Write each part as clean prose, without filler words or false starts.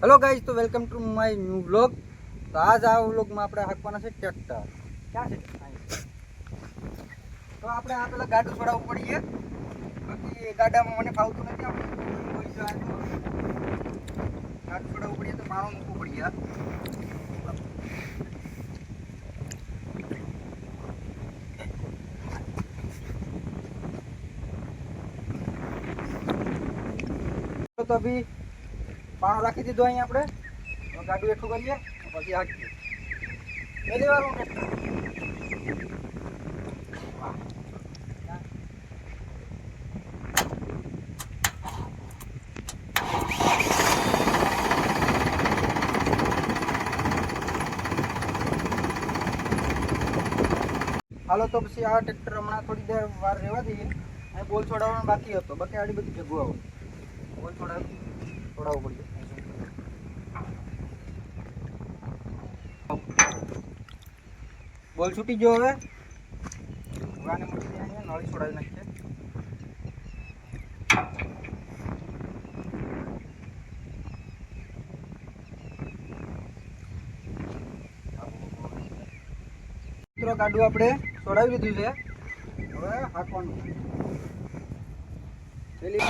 Hello guys, तो welcome to my new vlog. तो आज आ व्लॉग में આપણે હાંકવાના છે ટ્રેક્ટર। ક્યાં છે? તો આપણે આ પેલા ગાડું છોડાવવું પડીએ, બાકી ગાડામાં મને ફાવતું નથી। આપણે કોઈ તો ગાડું છોડાવવું પડીએ તો માણો મૂકવું પડીએ। તો અભી પાણો રાખી દીધો અહીં આપણે। ગાડું એઠું કરીએ પછી હાંકીએ। પહેલી વાર હું ટ્રેક્ટર હાલો તો પછી આ ટ્રેક્ટર હમણાં થોડી દેર વાર રહેવા દઈએ। અને બોલ છોડાવવાનો બાકી હતો, બાકી આડી બધી જગ્યા હોય બોલ છોડાવવું પડશે। બોલ છૂટી ગયો। હવે આને મૂકી દે, અહીંયા નળી છોડાવી નાખીએ। મિત્રો ગાડું આપણે છોડાવી દીધું છે, હવે હાંકવાનું પેલી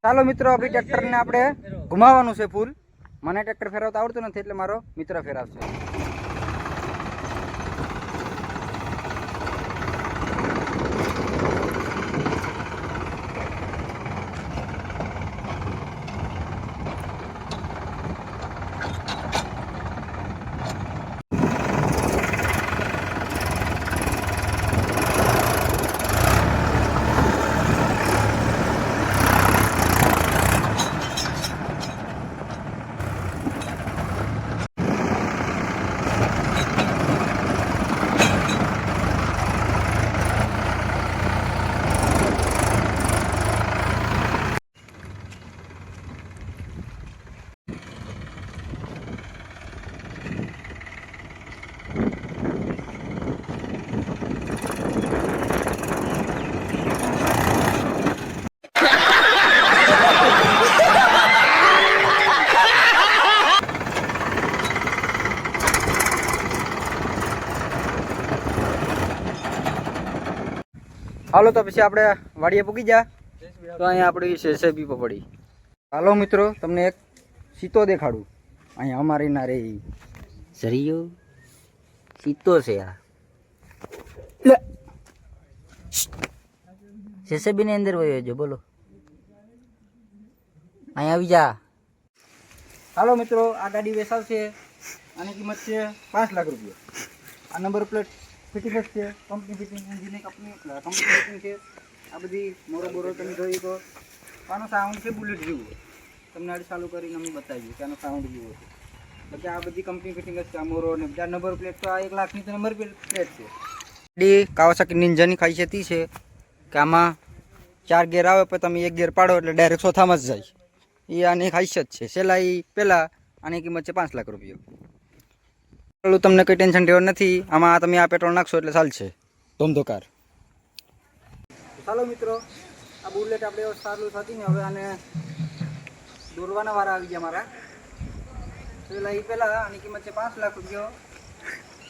ચાલો મિત્રો, અભી ટ્રેક્ટરને આપણે ઘુમાવવાનું છે ફૂલ। મને ટ્રેક્ટર ફેરવતા આવડતું નથી એટલે મારો મિત્ર ફેરવશે। હાલો તો પછી આપણે વાડીએ પૂકી જા। તો અહીંયા આપણી સેસેબી પડી। હાલો મિત્રો, તમને એક સીતો દેખાડું। અહીંયા અમારી ના રે ઝરિયો સીતો છે। આ સેસેબી ની અંદર વયો જો, બોલો અહીંયા આવી જા। હાલો મિત્રો, આ ગાડી વેચાવશે। આની કિંમત છે 5 લાખ રૂપિયા। આ નંબર પ્લેટ ફિટિંગ જ છે, કંપની ફિટિંગ, એન્જિનની કંપની ફિટિંગ છે। આ બધી મોરો બોરો તમે જોઈ તો આનો સાઉન્ડ છે બુલેટ જેવું। તમને આડી ચાલુ કરીને અમે બતાવીએ કે આનો સાઉન્ડ જેવો છે। બાકી આ બધી કંપની ફિટિંગ જ છે। આ મોરો ને બધા નંબર પ્લેટ તો આ 1 લાખની તો નંબર પ્લેટ છે। ડી કાવાસાકી નિંજાની ખાસિયત છે કે આમાં 4 ગેર આવે પણ તમે 1 ગેર પાડો એટલે ડાયરેક્ટ ચોથામાં જ જાય। એ આની ખાસિયત છે। સેલાઈ પહેલાં આની કિંમત છે 5 લાખ રૂપિયા। તમને કંઈ ટેન્શન લેવાનું નથી। આમાં તમે આ પેટ્રોલ નાખશો એટલે ચાલશે ધોમધોકાર। ચાલો મિત્રો, આ બુલેટ આપણે સારું થતી ને હવે આને દોરવાના વાળા આવી ગયા મારા। પહેલાં આની કિંમત છે 5 લાખ રૂપિયા।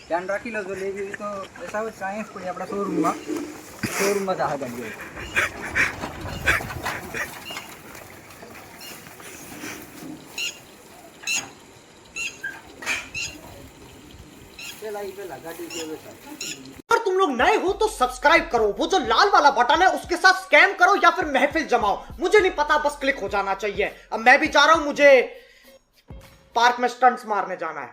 ધ્યાન રાખી લો, જો લેવી તો બેસાવ સાયન્સ પડી આપણા શોરૂમમાં જ આ ગાડીઓ। अगर तुम लोग नए हो तो सब्सक्राइब करो, वो जो लाल वाला बटन है उसके साथ स्कैम करो या फिर महफिल जमाओ, मुझे नहीं पता, बस क्लिक हो जाना चाहिए। अब मैं भी जा रहा हूं, मुझे पार्क में स्टंट्स मारने जाना है।